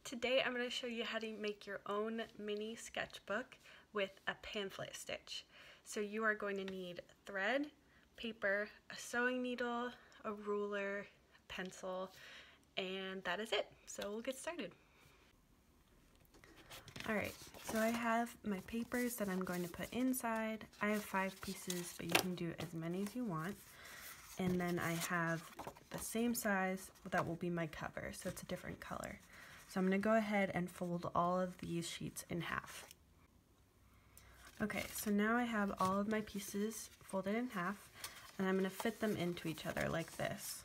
Today I'm going to show you how to make your own mini sketchbook with a pamphlet stitch. So you are going to need thread, paper, a sewing needle, a ruler, a pencil, and that is it. So we'll get started. Alright, so I have my papers that I'm going to put inside. I have 5 pieces, but you can do as many as you want. And then I have the same size that will be my cover, so it's a different color. So I'm going to go ahead and fold all of these sheets in half. Okay, so now I have all of my pieces folded in half, and I'm going to fit them into each other like this.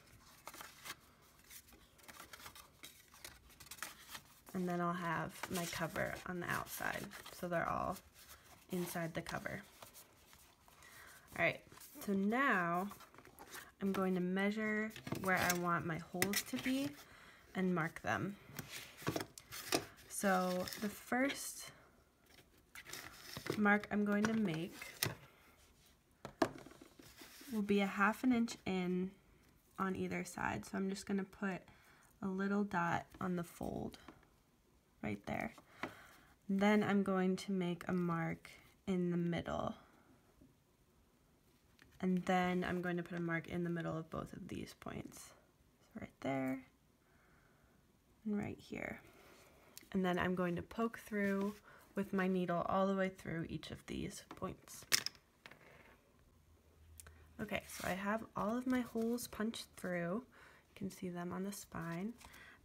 And then I'll have my cover on the outside, so they're all inside the cover. Alright, so now I'm going to measure where I want my holes to be and mark them. So the first mark I'm going to make will be a 1/2 inch in on either side. So I'm just going to put a little dot on the fold right there. Then I'm going to make a mark in the middle. And then I'm going to put a mark in the middle of both of these points. So right there and right here. And then I'm going to poke through with my needle all the way through each of these points. Okay, so I have all of my holes punched through. You can see them on the spine.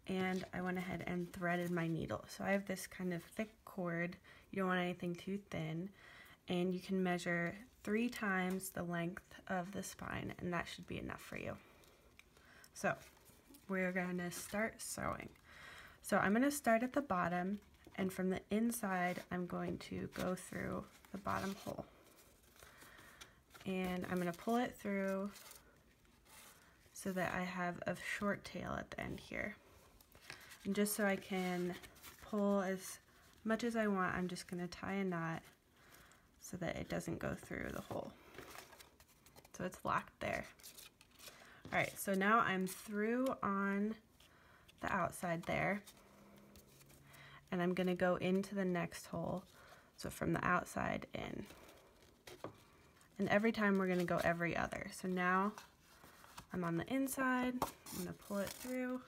And I went ahead and threaded my needle. So I have this kind of thick cord. You don't want anything too thin. And you can measure 3 times the length of the spine, and that should be enough for you. So we're going to start sewing. So I'm going to start at the bottom, and from the inside I'm going to go through the bottom hole. And I'm going to pull it through so that I have a short tail at the end here. And just so I can pull as much as I want, I'm just going to tie a knot so that it doesn't go through the hole. So it's locked there. Alright, so now I'm through on the outside there, and I'm going to go into the next hole, so from the outside in. And every time we're going to go every other. So now I'm on the inside, I'm going to pull it through,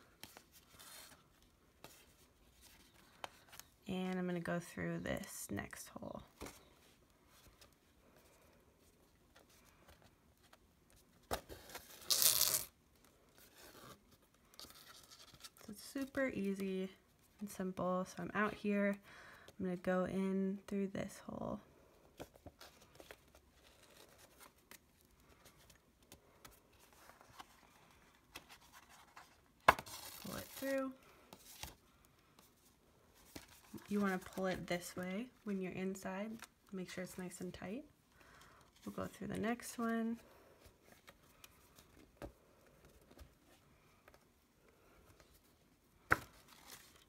and I'm going to go through this next hole. Super easy and simple. So I'm out here, I'm going to go in through this hole. Pull it through. You want to pull it this way when you're inside. Make sure it's nice and tight. We'll go through the next one.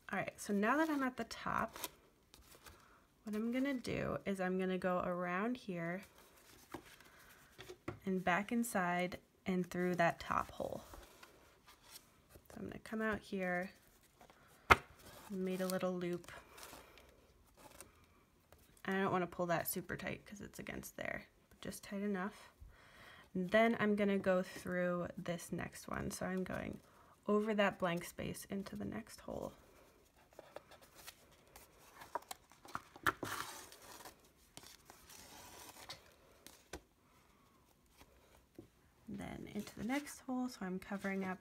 Alright, so now that I'm at the top, what I'm going to do is I'm going to go around here and back inside and through that top hole. So I'm going to come out here, made a little loop. I don't want to pull that super tight because it's against there, but just tight enough. And then I'm going to go through this next one. So I'm going over that blank space into the next hole. Then into the next hole, so I'm covering up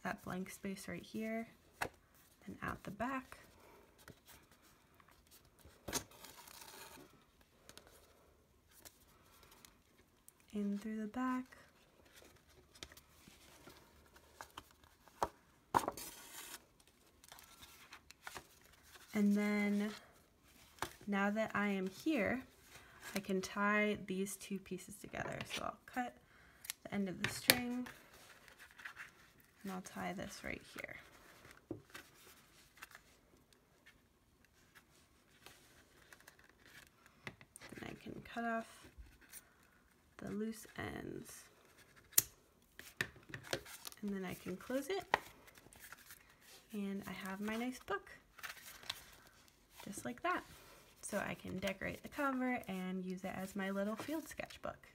that blank space right here, and out the back. In through the back. And then, now that I am here, I can tie these 2 pieces together. So I'll cut the end of the string, and I'll tie this right here. Then I can cut off the loose ends, and then I can close it, and I have my nice book. just like that. So I can decorate the cover and use it as my little field sketchbook.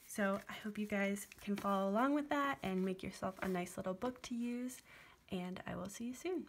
So I hope you guys can follow along with that and make yourself a nice little book to use, and I will see you soon.